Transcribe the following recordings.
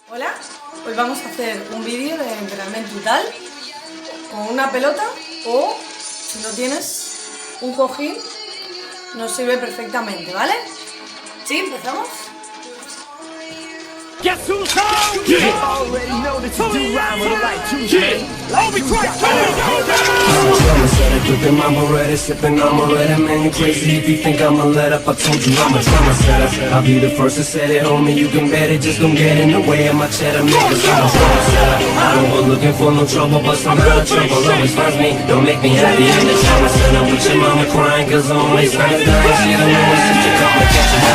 Hola, hoy vamos a hacer un vídeo de entrenamiento total con una pelota o, si no tienes, un cojín, nos sirve perfectamente, ¿vale? ¿Sí? ¿Empezamos? Guess who's home? Yeah. You already know that you do rhyme with a right to. Yeah. Let me crack. I'm a setter, gripping my Beretta, sipping on Beretta. Man, you crazy if you think I'ma let up. I told you I'm a trauma setter. I'll be the first to set it, homie. You can bet it, just don't get in the way of my cheddar. Niggas, I'm a trauma setter. I don't go looking for no trouble, but some out of trouble always finds me. Don't make me happy in the trauma center with your mama crying, cause only son is dying. She don't know it's just a come and catch you.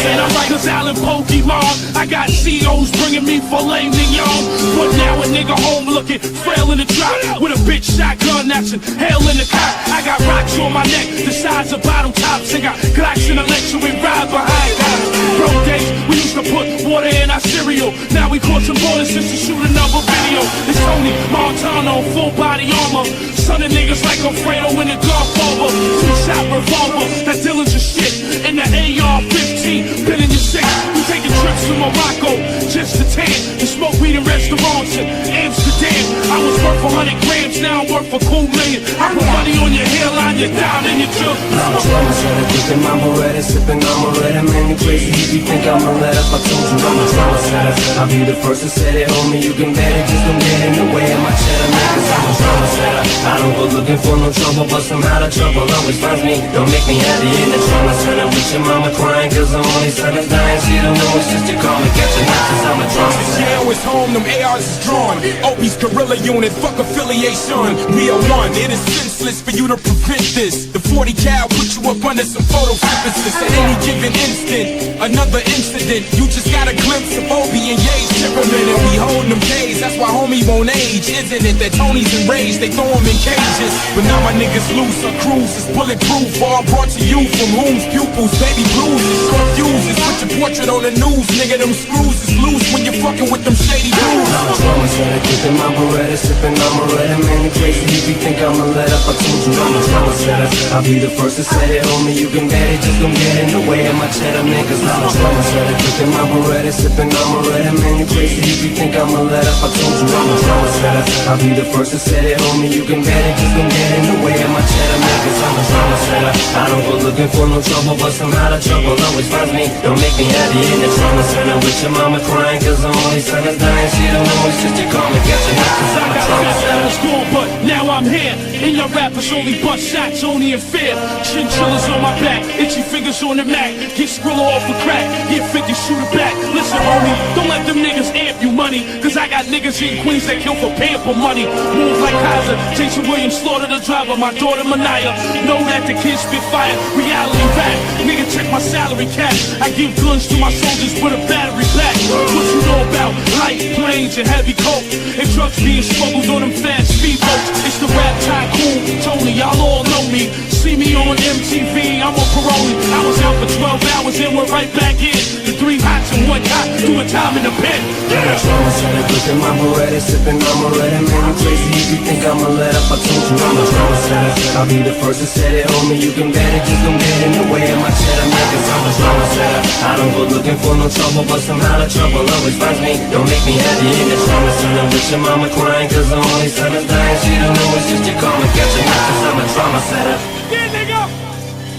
Man, I'm like a Salle Pokemon. I got COs bringing me filet mignon. But now a nigga home looking frail in the drop with a bitch shotgun that's hell in the cop. I got rocks on my neck the size of bottle tops. I got Glocks in the lecture we ride behind guys. Broke days, we used to put water in our cereal. Now we caught some bullets just to shoot another video. It's Tony Montano, full body armor. Son of niggas like Alfredo in the Godfather. Two-shot revolver, that Dylan's a shit. In the AR-15, been in your six. We taking trips to Morocco, just to tan. To smoke weed in restaurants in Amsterdam. I was worth 100 grams, now I'm worth a cool million. I put money on your hairline, you're down in your jug. I'm a trauma setter, gripping my Beretta, sipping on Beretta. Man, you crazy if you think I'ma let up. I told you I'm a trauma setter. I'll be the first to set it, homie. You can bet it, just don't get in the way of my cheddar. Niggas, I'm a trauma setter. I don't go looking for no trouble, but some out of trouble always finds me. Don't make me happy in the trauma center with your mama crying, cause the only son is dying. She don't know it's just you call me, catch a knife, cause I'm a trauma setter. Jail is home, them ARs is drawn. Opie's guerrilla unit, fuck affiliation. We are one, it is senseless for you to prevent this. The 40 cal put you up under some photosynthesis. At any given instant, another incident. You just got a glimpse of Opie and Ye's temperament. And we holding them days, that's why homie won't age. Isn't it that Tony's enraged, they throw him in cages. But now my niggas loose, our cruise is bulletproof. All brought to you from whom's pupils, baby blues is confuses. Put your portrait on the news, nigga, them screws is loose when you're fucking with them shady dudes. I'm a trauma setter, gripping my Beretta, sipping on Beretta. Man, you crazy if you think I'ma let up. I told you I'm a trauma setter. I'll be the first to set it, homie. You can bet it, just don't get in the way of my cheddar. Man, cause I'm a trauma setter, gripping my Beretta, sipping on Beretta. Man, you crazy if you think I'ma let up. I told you I'm a trauma setter. I'll be the first to set it, homie. You can bet it, just don't get in the way of my cheddar. Man, cause I'm a trauma setter. I don't go looking for no trouble, but some out of trouble always finds me. Don't make me happy in the trauma center with your mama crying, cause the only son is dying. She don't know it's just you call me, catch a knife, cause I'm a trauma setter. School, but now I'm here. In your rappers only bust shots, only in fear. Chinchillas on my back, itchy fingers on the Mac. Get Skrilla off the crack, get 50, shoot it back. Listen, homie, don't let them niggas amp you money, cause I got niggas in Queens that kill for pamper money. Move like Kaiser, Jason Williams slaughter the driver, my daughter Mania. Know that the kids spit fire, reality rap. Nigga, check my salary cap. I give guns to my soldiers with a battery back. What you know about light planes and heavy coke and drugs being smuggled on them fast speedboats? It's the rap tycoon, Tony, y'all all know me. See me on MTV, I'm on parole. I was out for 12 hours and we're right back in. The 3 hots and 1 cop, doing time in the pen. I'm a trauma setter, gripping my Beretta, sipping on Beretta. Man, you crazy if you think I'ma let up. I told you I'm a trauma setter. I'll be the first to set it, homie. You can bet it, just don't get in the way of my cheddar. Man, cause I'm a trauma setter. I don't go looking for no trouble, but some out of trouble always finds me. Don't make me happy in the trauma center with your mama crying, cause the only son is dying. She don't know it's just you call me, catch a knife, cause I'm a trauma setter. Yeah, nigga!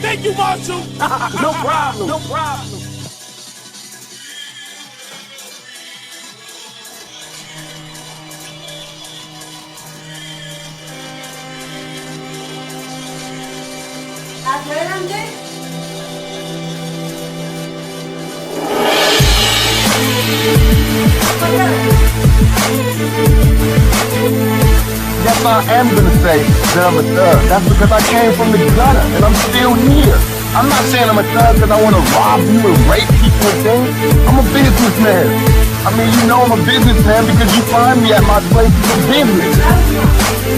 Thank you, Marshall! No problem, no problem. Hacia adelante. Yes, I am gonna say that I'm a thug. That's because I came from the gutter and I'm still here. I'm not saying I'm a thug because I want to rob you and rape people and things. I'm a businessman. I mean, you know I'm a businessman because you find me at my place for business.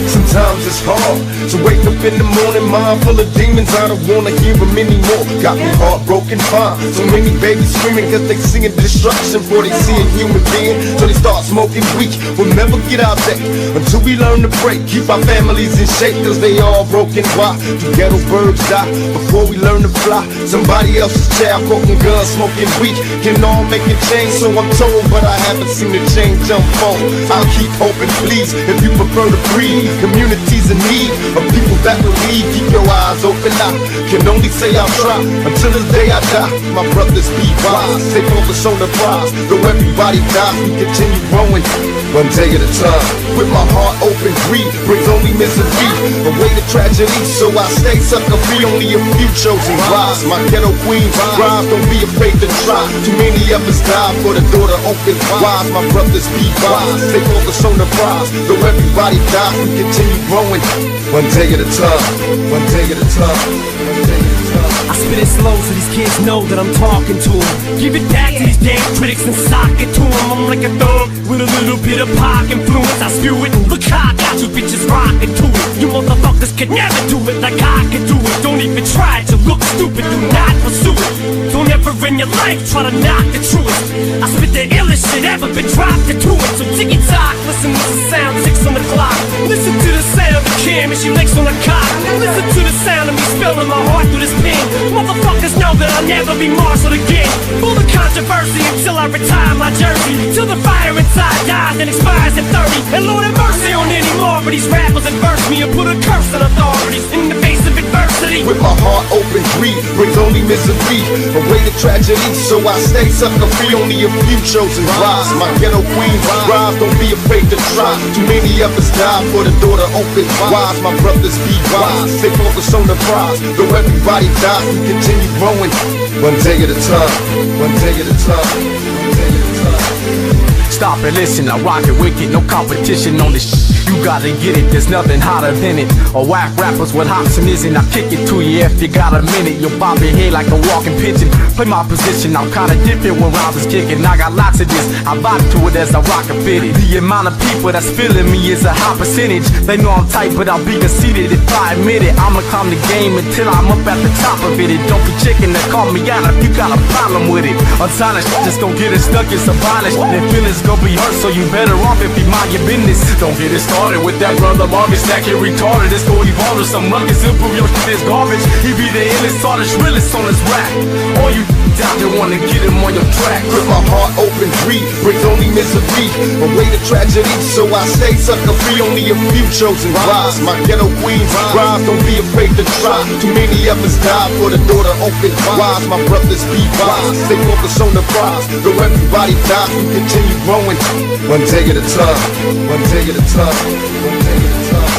Sometimes times it's hard to wake up in the morning, mind full of demons. I don't wanna hear them anymore. Got me heartbroken, fine. So many babies screaming cause they seeing destruction before they see a human being. So they start smoking weed. We'll never get out there until we learn to break. Keep our families in shape cause they all broken. Why do ghetto birds die before we learn to fly? Somebody else's child quoting guns, smoking weed can all make a change, so I'm told, but I haven't seen the change unfold. I'll keep hoping, please, if you prefer to breathe. Communities in need of people that believe. Keep your eyes open. I can only say I'll try until the day I die. My brothers, be wise, stay focused on the prize. Though everybody dies, we continue growing one day at a time. With my heart open, greed brings only misery, away to tragedy, so I stay sucker free. Only a few chosen rise. My ghetto queens rise, don't be afraid to try. Too many of us die for the door to open wise. My brothers, be wise, stay focused on the prize. Though everybody dies, we continue growing one day at a time. One day at a time. One day at a time. I spit it slow so these kids know that I'm talking to them. Give it back to these damn critics and sock it to them. I'm like a thug with a little bit of pop influence. I spew it and look how I got you bitches rocking to it. You motherfuckers can never do it like I can do it. Don't even try to look stupid, do not pursue it. Don't ever in your life try to knock the truest. I spit the illest shit ever been dropped into it. So ticky tock, listen to the sound 6 on the clock. Listen to the sound of Kim as she licks on the cock. Listen to the sound of me spilling my heart through this pen. Motherfuckers know that I'll never be marshaled again. Full of controversy until I retire my jersey. Till the fire inside dies and expires at 30. And Lord have mercy on any more of these rappers that verse me and put a curse on authorities in the face of adversity. With my heart open, greed brings only misery, away to tragedy, so I stay sucker free. Only a few chosen rise. My ghetto queens rise, don't be afraid to try. Too many of us die for the door to open wise. My brothers, be wise, stay focused on the prize. Though everybody dies, we continue growing one day at a time. One day at a time. One day at a time. Stop and listen, I rock it wicked, no competition on this shit. You gotta get it, there's nothing hotter than it. Or whack rappers with hops and isn't, I'll kick it to you if you got a minute. You'll bob your head like a walking pigeon. Play my position, I'm kinda different when rhymes is kicking. I got lots of this, I vibe to it as I rock and fit it. The amount of people that's feeling me is a high percentage. They know I'm tight, but I'll be conceited if I admit it. I'ma climb the game until I'm up at the top of it. Don't be chicken to call me out if you got a problem with it. Unsigned shit just gon' get it stuck, it's a violence. And feelings gon' be hurt, so you better off if you mind your business. Don't get it started with that brother Marvin stacking retarded. It's go evolve to some ruckus, improve your shit is garbage. He be the illest, hardest, realest on his rap. All you out there wanna get him on your track. With my heart open, greed brings only misery, away to tragedy, so I stay sucker free. Only a few chosen rise. My ghetto queens rise, don't be afraid to try. Too many of us die for the door to open wise. My brothers, be wise, stay focused on the prize. Though everybody dies, we continue growing one day at a time. One day at a time. One day at a time.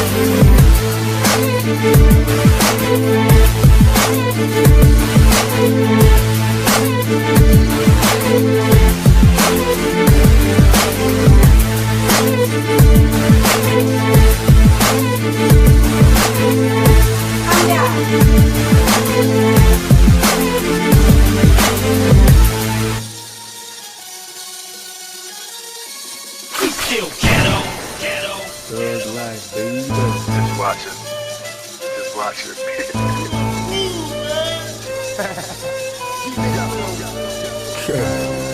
Just watch it.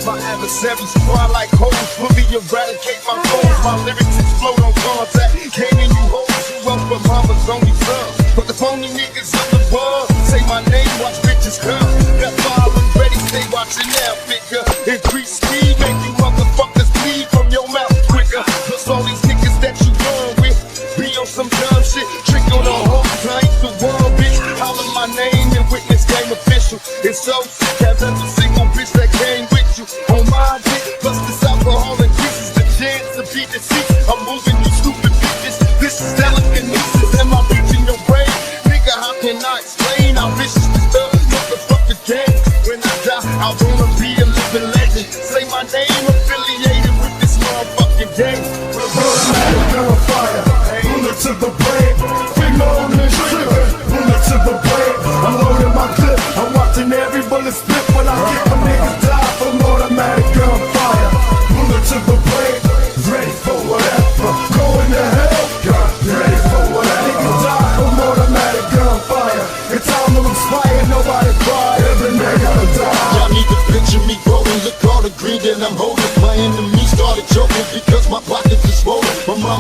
My adversaries fly like hoes, fully eradicate my goals. My lyrics explode on contact. Gaming you hoes, you up for mama's only son. But the phony niggas in the world say my name, watch bitches come. Got following ready, stay watching now, figure. Increase speed, make you motherfuckers bleed from your mouth quicker. Plus all these niggas that you run with be on some dumb shit. Trick on the whole night, the world, bitch. Holler my name and witness game official. It's so sick, have every single bitch that came with you on my dick. Plus this alcohol increases the chance to be deceased. I'm moving you stupid bitches. This is telekinesis. Am I reaching your brain? Nigga, how can I explain how vicious this motherfucker game? When I die, I wanna be a living legend. Say my name affiliated with this motherfucking game. Fire, bullet to the brain, finger on the trigger.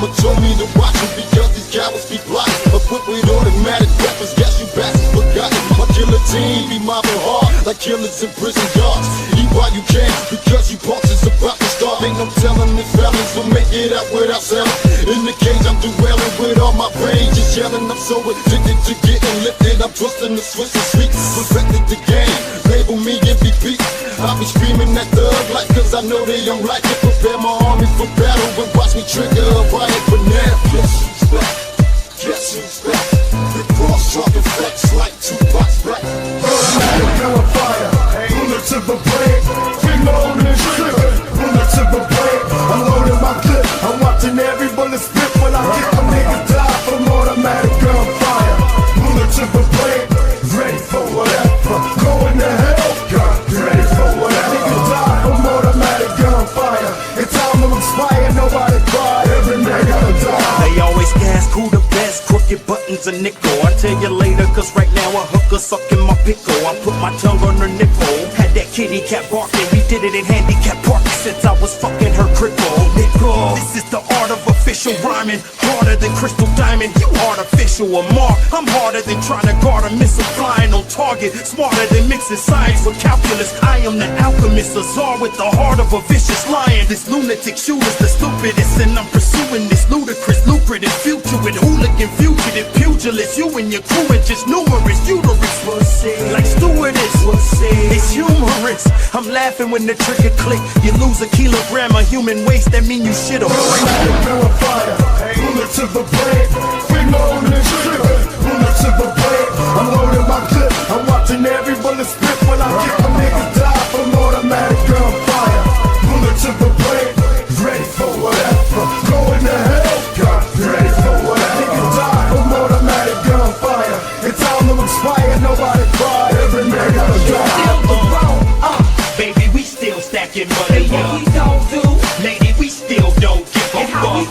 mama told me to watch them because these cowards be plotting. Equipped with automatic weapons, guess you bastards forgotten. My guillotine be mobbing hard like killers in prison yards. Eat while you can because you punks is about to start. Ain't no telling if felons will make it out without selling. In the cage I'm dwelling with all my rage, just yelling. I'm so addicted to getting lifted. I'm twisting the Swiss and sweet. Perfected the game, label me MVP. I'll be screaming that thug like cause I know they don't like it. Prepare my army for battle and watch me trigger a riot. But now, guess who's back? Guess who's back? The cross talking facts like Tupac's back. Gunfire, bullet to the brain, finger on the trigger, bullet to the brain. I'm loading my clip, I'm watching every bullet spit when I get my niggas die from automatic gunfire. Bullet to the brain, ready for whatever. Going to hell, God, ready for whatever. Niggas die from automatic gunfire. It's time to expire, nobody cry, every nigga die. They always ask who the best, crooked buttons a nickel. I'll tell you later, cause right now a hooker sucking my pickle. I put my tongue on her nipple, had that kitty cat barking. We did it in handicap parking since I was fucking her cripple. Nickel, this is the art of official rhyming. Harder than crystal diamond, you artificial a mark. I'm harder than trying to guard a missile flying on target. Smarter than mixing science with calculus. I am the alchemist, a czar with the heart of a vicious lion. This lunatic shooter's the stupidest, and I'm pursuing this ludicrous, lucrative future with hooligan fugitive pugilists. You and your crew are just numerous uterus, like stewardess. It's humorous. I'm laughing when the trigger click. You lose a kilogram of human waste, that mean you shit a brick. Gunfire, bullet to the brain, finger on the trigger, bullet to the brain. I'm loading my clip, I'm watching every bullet spit when I get my niggas die from automatic gunfire. Bullet to the brain, ready for whatever. Going to hell, God, ready for whatever. Niggas die from automatic gunfire. It's time to expire, nobody cry, every nigga die. Baby, we still stacking money, yo. We don't do. Lady, we still don't give a fuck.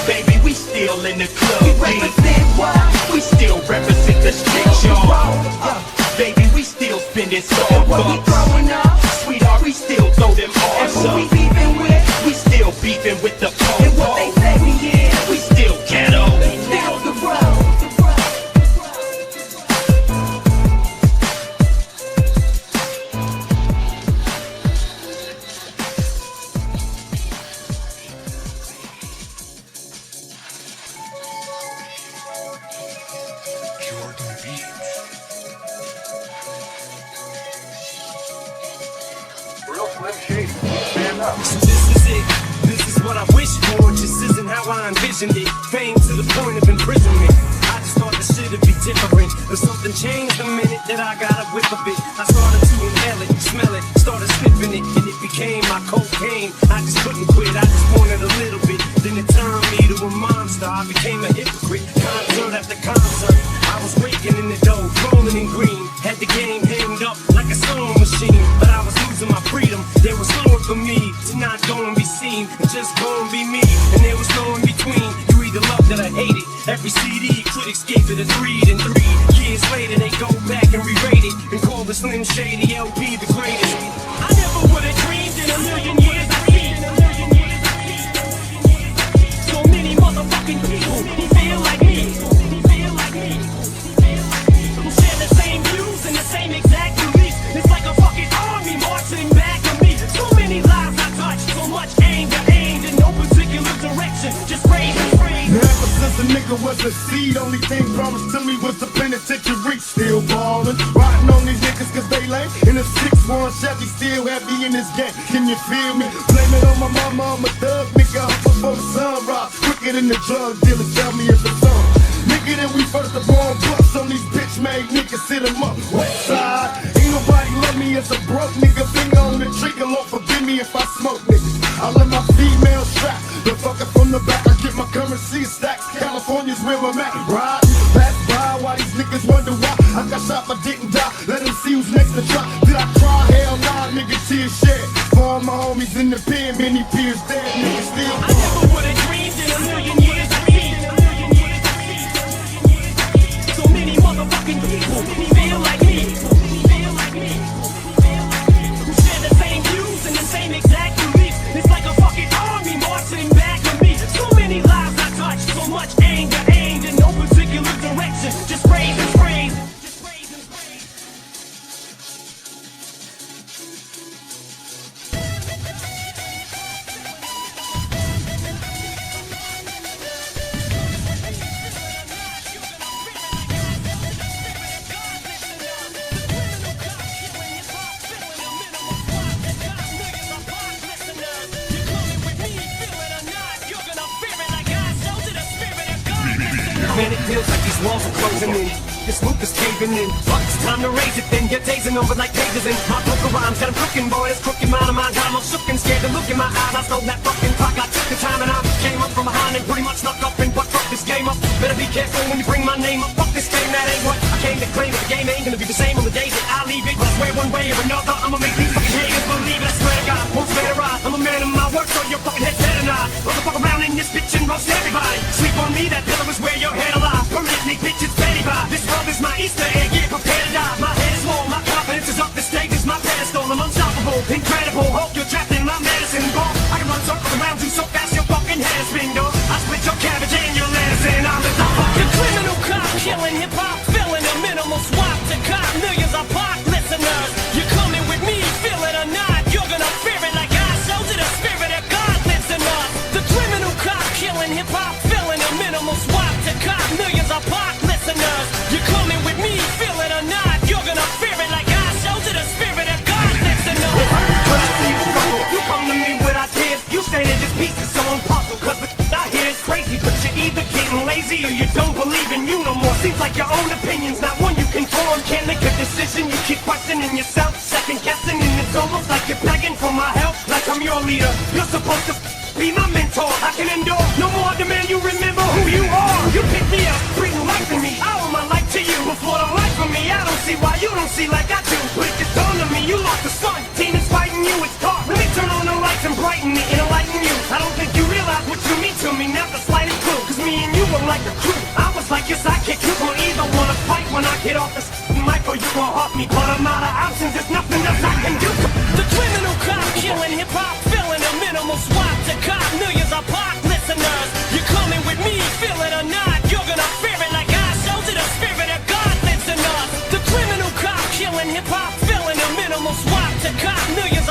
Baby, we still in the club. We represent what? We still represent the streets, y'all. Baby, we still spending so much. Sweetheart, we still throw them arms up. We still beefing with the po-po. We still ghetto. So this is it, this is what I wish for. Just isn't how I envisioned it. Fame to the point of imprisonment. I just thought this shit'd be different, but something changed the minute that I got a whiff of it. I started to inhale it, smell it, started sniffing it, and it became my cocaine. I just couldn't quit, I just wanted a little bit. Then it turned me to a monster, I became a hypocrite. Concert after concert, I was raking in the dough, rolling in green. Had the game hemmed up like a sewing machine, but I was losing my freedom. There was nowhere for me to not go and be seen, and just go and be me. And there was no in between. You either loved it or hated. Every CD critics gave it a 3, and 3 years later they go back and re-rate it and call the Slim Shady LP the greatest. I never would've dreamed in a million years I'd see so many motherfucking people who feel like me, who share the same views and the same exact beliefs. It's like a fucking army marching back at me. So many lives I touched, so much anger aimed in no particular direction. Just praise and praise. Ever since a nigga was a seed, only thing promised to me was the penitentiary. Still ballin', riding on these niggas cause they lame. In a 6-1 Chevy, still heavy in this game. Can you feel me? Blame it on my mama, I'm a thug nigga. Up before the sunrise, quicker than the drug dealer. Tell me if it's on. Nigga, then we first the born bust on these bitch made niggas. Sit 'em up, west side. Ain't nobody love me as a broke nigga. Finger on the trigger, Lord forgive me if I smoke niggas. I let my female strap, the fucker from the back. I get my currency stacks. California's where I'm at. Riding, pass by while these niggas wonder why I got shot but didn't die. Let them see who's next to try. Did I cry? Hell nah, nigga, tears shed. For all my homies in the pen, many peers dead. Niggas still. I never would've dreamed in a million years I'd see so many motherfucking people who feel like me, These walls are closing in, this roof is caving in. Fuck, it's time to raise it then. Your days are numbered like pages in my book of rhymes. Got 'em cooking, boy, this crooked mind of mine got 'em all shook and scared to look in my eyes. I stole that fucking clock, I took the time and I came up from behind and pretty much snuck up and butt fuck this game up. Better be careful when you bring my name up. Fuck this game, that ain't what I came to claim. But the game ain't gonna be the same on the days that I leave it. I swear one way or another, I'ma make these fucking haters believe it. I swear to God, won't spare a ride. I'm a man of my word, so your fucking head's better not. Motherfucker around in this bitch and roast everybody. Sleep on me, that pillow is where your head alive. Permanently, bitch, it's Betty by. This world is my Easter egg, get prepared to die. My head is warm, my confidence is up, the stage is my pedestal. I'm unstoppable, incredible, hope you're trapped in my medicine ball. I can run circles around you so fast your fucking head is spin, dog. I split your cabbage and your lettuce and I'm the fucking criminal cop, killing hip-hop, filling a minimal swap to cop millions of pop listeners. You're coming with me, feel it or not, you're gonna fear it like I showed you. The spirit of God lives in us. The criminal cop, killing hip-hop, filling a minimal swap to cop millions of pop listeners. You're coming with me, feel it or not, you're gonna fear it like I showed you. The spirit of God lives in us. When I see you struggle, you come to me with ideas. You say that this piece is so impossible, cause the I hear is crazy. But you're either getting lazy or you don't believe in you no more. Seems like your own opinion's not one you can form. Can't make a decision, you keep questioning yourself, second guessing, and it's almost like you're begging for my help. Like I'm your leader, you're supposed to be my mentor. I can endure, no more demand you remember who you are. You pick me up, bring life in me, I owe my life to you. Before the life for me, I don't see why you don't see like I do. But it gets on to me, you lost the sun, demons fighting you, it's dark. Let me turn on the lights and brighten it and enlighten you. I don't think you realize what you mean to me, not the slightest clue. Cause me and you were like a crew, I was like your sidekick. You gon' either wanna fight when I get off the mic or you gon' hurt me. But I'm out of options, there's nothing else I can do. The criminal cop, killing hip-hop, filling a minimal swap to cop millions of pop listeners. You're coming with me, feel it or not, you're gonna fear it like I showed you. The spirit of God lives in us. The criminal cop, killing hip-hop, filling a minimal swap to cop millions